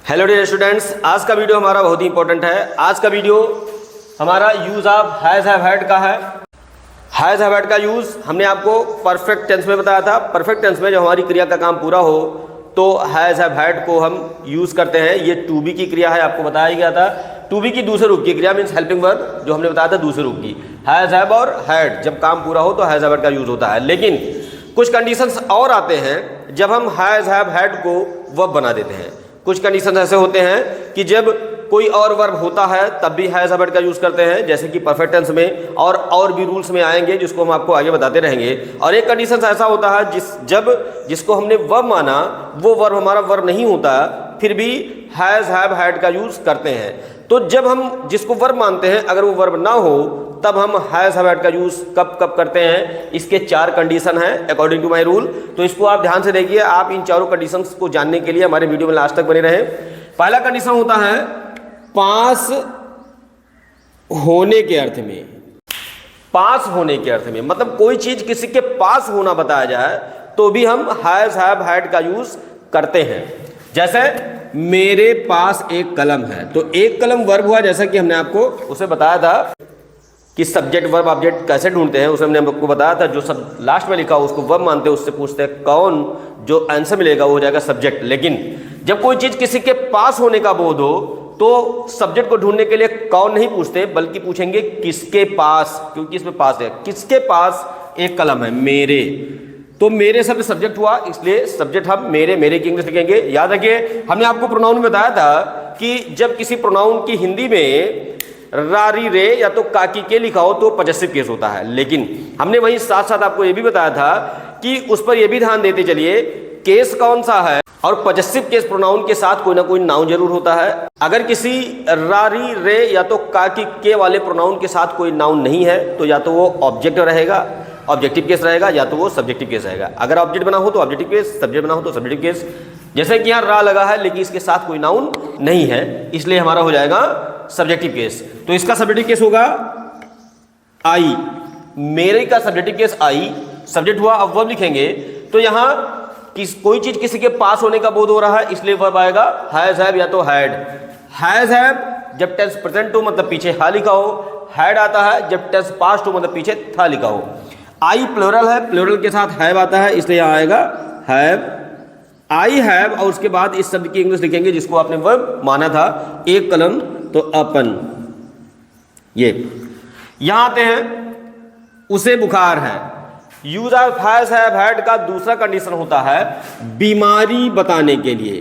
Hello dear students, आज का video हमारा बहुत ही इंपॉर्टेंट है। आज का वीडियो हमारा use of has have had का है। हैज हैव हैड का यूज हमने आपको परफेक्ट टेंस में बताया था। परफेक्ट टेंस में जब हमारी क्रिया का काम पूरा हो तो हैज हैव हैड को हम यूज करते हैं। ये टू बी की क्रिया है, आपको बताया गया था। टू बी की दूसरे रूप की क्रिया मीन्स हेल्पिंग वर्ब, जो हमने बताया था दूसरे रूप की। हैज हैव और हैड जब काम पूरा हो तो हैज हैव हैड का यूज होता है। लेकिन कुछ कंडीशंस और आते हैं जब हम हैज हैव हैड को वर्ब बना देते हैं। कुछ कंडीशन ऐसे होते हैं कि जब कोई और वर्ब होता है तब भी हैज हैव हैड का यूज करते हैं, जैसे कि परफेक्ट टेंस में, और भी रूल्स में आएंगे जिसको हम आपको आगे बताते रहेंगे। और एक कंडीशन ऐसा होता है जिसको हमने वर्ब माना वो वर्ब हमारा वर्ब नहीं होता, फिर भी हैज हैव हैड का यूज करते हैं। तो जब हम जिसको वर्ब मानते हैं अगर वो वर्ब ना हो तब हम हैज हैव हैड का यूज कब करते हैं। इसके 4 कंडीशन हैं अकॉर्डिंग टू माय रूल। तो इसको आप ध्यान से देखिए। आप इन चारों कंडीशंस को जानने के लिए हमारे वीडियो में लास्ट तक बने रहें। पहला कंडीशन होता है पास होने के अर्थ में। पास होने के अर्थ में मतलब कोई चीज किसी के पास होना बताया जाए तो भी हम हैज हैव हैड का यूज करते हैं। जैसे मेरे पास एक कलम है, तो एक कलम वर्ब हुआ, जैसा कि हमने आपको उसे बताया था कि सब्जेक्ट वर्ब ऑब्जेक्ट कैसे ढूंढते हैं। उसे हमने आपको बताया था। जो सब लास्ट में लिखा हो उसको वर्ब मानते हैं, उससे पूछते हैं कौन, जो आंसर मिलेगा वो हो जाएगा सब्जेक्ट। लेकिन जब कोई चीज किसी के पास होने का बोध हो तो सब्जेक्ट को ढूंढने के लिए कौन नहीं पूछते, बल्कि पूछेंगे किसके पास, क्योंकि इसमें पास है। किसके पास एक कलम है, मेरे, तो मेरे शब्द सब्जेक्ट हुआ, इसलिए सब्जेक्ट हम मेरे की इंग्लिश लिखेंगे। याद रखिए हमने आपको प्रोनाउन में बताया था कि जब किसी प्रोनाउन की हिंदी में रारी रे या तो काकी के लिखा हो तो पॉजेसिव केस होता है। लेकिन हमने वहीं साथ साथ आपको यह भी बताया था कि उस पर यह भी ध्यान देते चलिए केस कौन सा है, और पॉजेसिव केस प्रोनाउन के साथ कोई ना कोई नाउन जरूर होता है। अगर किसी रारी रे या तो काकी के वाले प्रोनाउन के साथ कोई नाउन नहीं है तो या तो वो ऑब्जेक्ट रहेगा, ऑब्जेक्टिव केस रहेगा, या तो वो सब्जेक्टिव केस रहेगा। अगर ऑब्जेक्ट बना हो तो ऑब्जेक्टिव केस, सब्जेक्ट बना हो तो सब्जेक्टिव केस। जैसे कि यहाँ रा लगा है लेकिन इसके साथ कोई नाउन नहीं है, इसलिए हमारा हो जाएगा सब्जेक्टिव केस। तो इसका सब्जेक्टिव केस होगा आई। मेरे का सब्जेक्टिव केस आई, सब्जेक्ट हुआ। अब वर्ब लिखेंगे तो यहाँ कोई चीज किसी के पास होने का बोध हो रहा है, इसलिए वर्ब आएगा हैज हैव या तो हैड। हैज हैव जब टेंस प्रेजेंट हो मतलब पीछे हा लिखा हो, हैड आता है जब टेंस पास्ट हो मतलब पीछे था लिखा हो। आई प्लूरल है, प्लूरल के साथ हैव आता है, इसलिए यहाँ आएगा हैव। आई हैव और उसके बाद इस शब्द की इंग्लिश लिखेंगे जिसको आपने वर्ब माना था, एक कलम तो अपन। ये यहां आते हैं उसे बुखार है। Use of has have had का दूसरा कंडीशन होता है बीमारी बताने के लिए।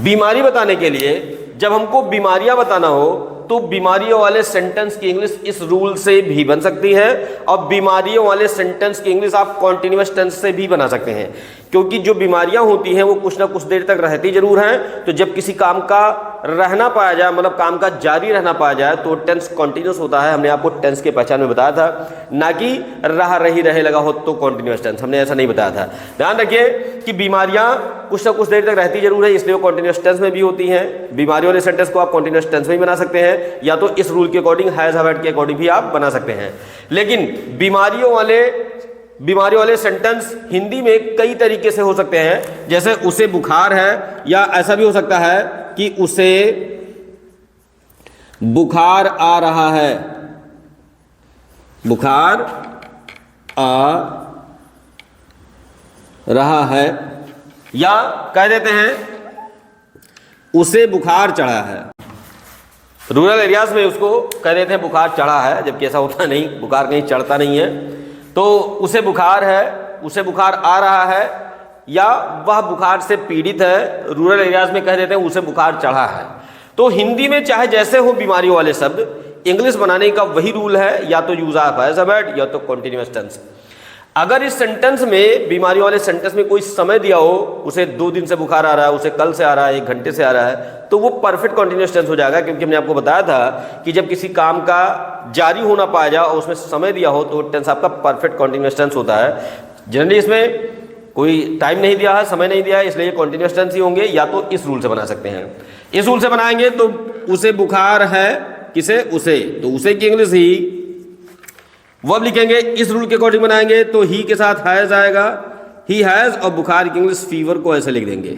बीमारी बताने के लिए जब हमको बीमारियां बताना हो तो बीमारियों वाले सेंटेंस की इंग्लिश इस रूल से भी बन सकती है, और बीमारियों वाले सेंटेंस की इंग्लिश आप कॉन्टिन्यूअस टेंस से भी बना सकते हैं। क्योंकि जो बीमारियां होती हैं वो कुछ ना कुछ देर तक रहती जरूर हैं। तो जब किसी काम का रहना पाया जाए मतलब काम का जारी रहना पाया जाए तो टेंस कॉन्टिन्यूअस होता है। हमने आपको टेंस के पहचान में बताया था, ना कि रहा रही रहे लगा हो तो कॉन्टिन्यूअस टेंस, हमने ऐसा नहीं बताया था। ध्यान रखिए कि बीमारियां कुछ ना कुछ देर तक रहती जरूर है, इसलिए वो कॉन्टिन्यूअस टेंस में भी होती हैं। बीमारी वाले सेंटेंस को आप कॉन्टिन्यूअस टेंस में भी बना सकते हैं, या तो इस रूल के अकॉर्डिंग हैज हैव हैड के अकॉर्डिंग भी आप बना सकते हैं। लेकिन बीमारी वाले सेंटेंस हिंदी में कई तरीके से हो सकते हैं। जैसे उसे बुखार है, या ऐसा भी हो सकता है कि उसे बुखार आ रहा है, बुखार आ रहा है, या कह देते हैं उसे बुखार चढ़ा है। रूरल एरियाज में उसको कह देते हैं बुखार चढ़ा है, जबकि ऐसा होता नहीं, बुखार कहीं चढ़ता नहीं है। तो उसे बुखार है, उसे बुखार आ रहा है, या वह बुखार से पीड़ित है। रूरल एरियाज में कह देते हैं उसे बुखार चढ़ा है। तो हिंदी में चाहे जैसे हो बीमारियों वाले शब्द, इंग्लिश बनाने का वही रूल है, या तो use of has have had या तो कॉन्टिन्यूअस टेंस। अगर इस सेंटेंस में बीमारी वाले सेंटेंस में कोई समय दिया हो, उसे 2 दिन से बुखार आ रहा है, उसे कल से आ रहा है, 1 घंटे से आ रहा है, तो वो परफेक्ट कॉन्टिन्यूअस टेंस हो जाएगा। क्योंकि हमने आपको बताया था कि जब किसी काम का जारी होना पाया जाए और उसमें समय दिया हो तो टेंस आपका परफेक्ट कॉन्टिन्यूअस टेंस होता है। जनरली इसमें कोई टाइम नहीं दिया है, समय नहीं दिया है, इसलिए कॉन्टिन्यूअस टेंस ही होंगे, या तो इस रूल से बना सकते हैं। इस रूल से बनाएंगे तो उसे बुखार है, किसे, उसे, तो उसे की इंग्लिश ही। वर्ब लिखेंगे इस रूल के अकॉर्डिंग बनाएंगे तो ही के साथ हैज आएगा, ही हैज, और बुखार की इंग्लिश फीवर को ऐसे लिख देंगे।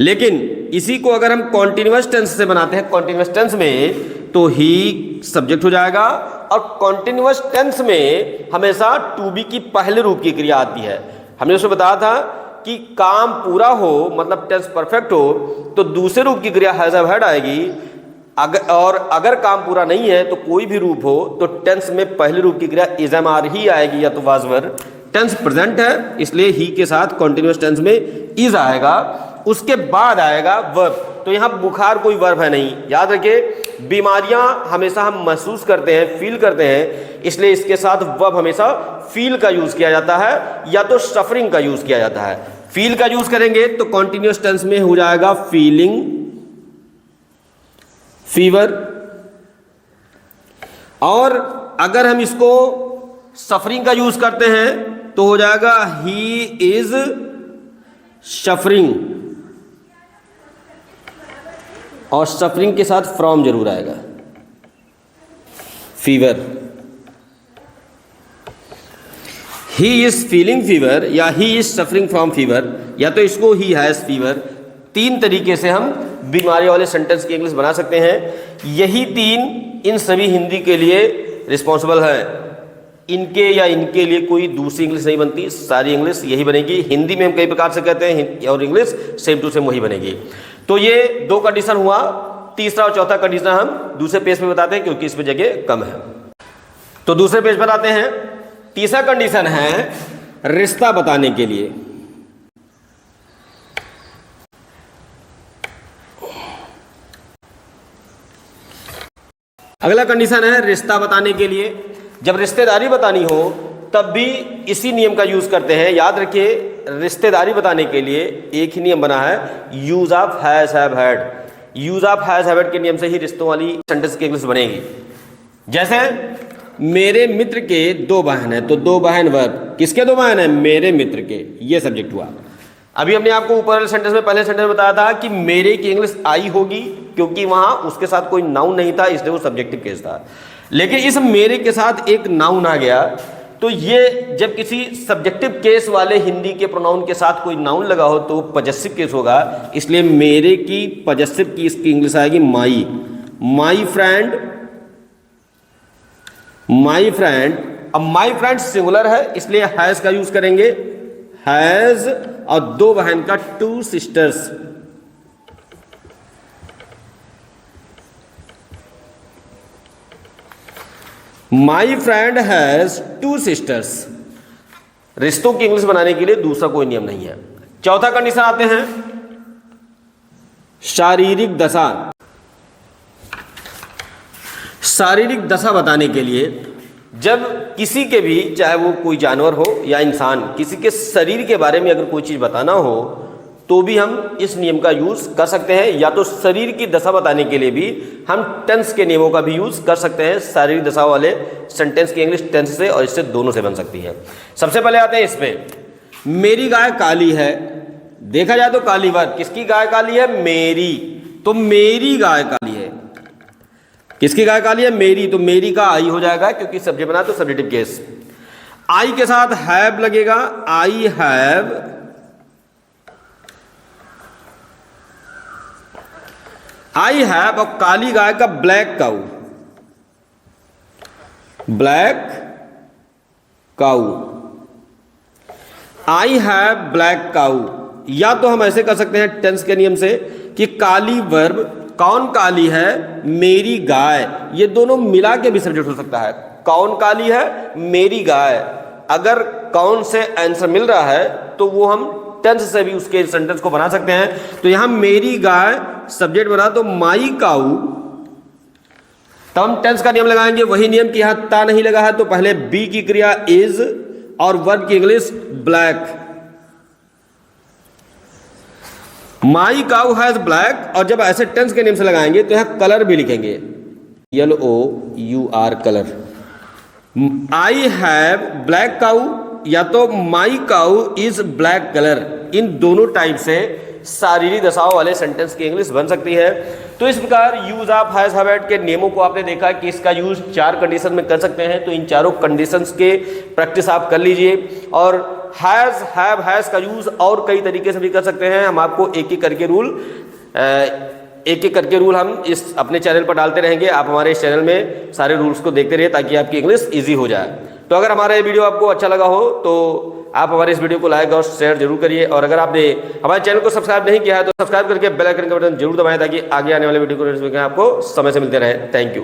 लेकिन इसी को अगर हम कॉन्टिन्यूअस टेंस से बनाते हैं, कॉन्टिन्यूअस टेंस में तो ही सब्जेक्ट हो जाएगा, और कॉन्टिन्यूअस टेंस में हमेशा टू बी की पहले रूप की क्रिया आती है। हमने उसमें बताया था कि काम पूरा हो मतलब टेंस परफेक्ट हो तो दूसरे रूप की क्रिया हैज हैव हैड आएगी, अगर काम पूरा नहीं है तो कोई भी रूप हो तो टेंस में पहले रूप की क्रिया इज एम आर ही आएगी या तो वाज वर। टेंस प्रेजेंट है इसलिए ही के साथ कॉन्टिन्यूअस टेंस में इज आएगा, उसके बाद आएगा वर्ब। तो यहाँ बुखार कोई वर्ब है नहीं, याद रखिए बीमारियां हमेशा हम महसूस करते हैं, फील करते हैं, इसलिए इसके साथ वर्ब हमेशा फील का यूज किया जाता है या तो सफरिंग का यूज किया जाता है। फील का यूज करेंगे तो कॉन्टिन्यूअस टेंस में हो जाएगा फीलिंग, फीवर, और अगर हम इसको सफरिंग का यूज करते हैं तो हो जाएगा ही इज सफरिंग, और सफरिंग के साथ फ्रॉम जरूर आएगा। Fever, he is feeling fever या he is suffering from fever, या तो इसको ही हैज फीवर। तीन तरीके से हम बीमारी वाले सेंटेंस की इंग्लिश बना सकते हैं। यही तीन इन सभी हिंदी के लिए रिस्पॉन्सिबल है, इनके या इनके लिए कोई दूसरी इंग्लिश नहीं बनती, सारी इंग्लिश यही बनेगी। हिंदी में हम कई प्रकार से कहते हैं और इंग्लिश सेम टू सेम वही बनेगी। तो ये दो कंडीशन हुआ, तीसरा और चौथा कंडीशन हम दूसरे पेज पे बताते हैं क्योंकि इसमें जगह कम है। तो दूसरे पेज पर आते हैं। तीसरा कंडीशन है रिश्ता बताने के लिए। अगला कंडीशन है रिश्ता बताने के लिए। जब रिश्तेदारी बतानी हो तब भी इसी नियम का यूज करते हैं। याद रखिए रिश्तेदारी बताने के लिए एक ही नियम बना है, use of has have had. Use of has have had के नियम से ही रिश्तों वाली सेंटेंस की इंग्लिश बनेगी। जैसे मेरे मित्र के दो बहन है, तो दो बहन वर्ब, किसके दो बहन है? मेरे मित्र के, ये सब्जेक्ट हुआ। अभी हमने आपको ऊपर वाले सेंटेंस में पहले सेंटेंस में बताया था कि मेरे की इंग्लिश आई होगी क्योंकि वहां उसके साथ कोई नाउन नहीं था, इसलिए वो सब्जेक्टिव केस था। लेकिन इस मेरे के साथ एक नाउन आ गया, तो ये जब किसी सब्जेक्टिव केस वाले हिंदी के प्रोनाउन के साथ कोई नाउन लगा हो तो पजेसिव केस होगा, इसलिए मेरे की पजेसिव की इसकी इंग्लिश आएगी माई। My friend, my friend. अब माई फ्रेंड सिंगुलर है इसलिए हैज का यूज करेंगे, हैज, और दो बहन का two sisters. My friend has two sisters. रिश्तों की इंग्लिश बनाने के लिए दूसरा कोई नियम नहीं है। चौथा कंडीशन आते हैं शारीरिक दशा। शारीरिक दशा बताने के लिए जब किसी के भी, चाहे वो कोई जानवर हो या इंसान, किसी के शरीर के बारे में अगर कोई चीज़ बताना हो तो भी हम इस नियम का यूज़ कर सकते हैं। या तो शरीर की दशा बताने के लिए भी हम टेंस के नियमों का भी यूज़ कर सकते हैं। शारीरिक दशा वाले सेंटेंस की इंग्लिश टेंस से और इससे दोनों से बन सकती है। सबसे पहले आते हैं इसमें, मेरी गाय काली है। देखा जाए तो काली वर्ब, किसकी गाय काली है? मेरी। तो मेरी गाय काली है। किसकी गाय काली है? मेरी। तो मेरी का आई हो जाएगा क्योंकि सब्जेक्ट बना तो सब्जेक्टिव केस। आई के साथ हैव लगेगा, आई हैव। आई हैव और काली गाय का black cow, black cow. I have black cow. या तो हम ऐसे कर सकते हैं टेंस के नियम से कि काली वर्ब, कौन काली है? मेरी गाय। ये दोनों मिला के भी सब्जेक्ट हो सकता है। कौन काली है? मेरी गाय। अगर कौन से आंसर मिल रहा है तो वो हम टेंस से भी उसके सेंटेंस को बना सकते हैं। तो यहां मेरी गाय सब्जेक्ट बना तो माई काऊ, तब हम टेंस का नियम लगाएंगे। वही नियम कि यहां ता नहीं लगा है तो पहले बी की क्रिया इज और वर्ब की English black. My cow has black, और जब ऐसे टेंस के नियम से लगाएंगे तो यहां कलर भी लिखेंगे, LOUR colour. I have black cow या तो my cow is black colour. इन दोनों टाइप से शारीरिक दशाओं वाले सेंटेंस की इंग्लिश बन सकती है। तो इस प्रकार use of has have had के नियमों को आपने देखा कि इसका यूज 4 कंडीशन में कर सकते हैं। तो इन चारों कंडीशंस के प्रैक्टिस आप कर लीजिए। और हैज हैव हैज का यूज और कई तरीके से भी कर सकते हैं। हम आपको एक एक करके रूल हम इस अपने चैनल पर डालते रहेंगे। आप हमारे इस चैनल में सारे रूल्स को देखते रहिए ताकि आपकी इंग्लिश ईजी हो जाए। तो अगर हमारा ये वीडियो आपको अच्छा लगा हो तो आप हमारे इस वीडियो को लाइक और शेयर जरूर करिए। और अगर आपने हमारे चैनल को सब्सक्राइब नहीं किया है तो सब्सक्राइब करके बेल आइकन का बटन जरूर दबाएं ताकि आगे आने वाले वीडियो को नोटिफिकेशन आपको समय से मिलते रहे। Thank you.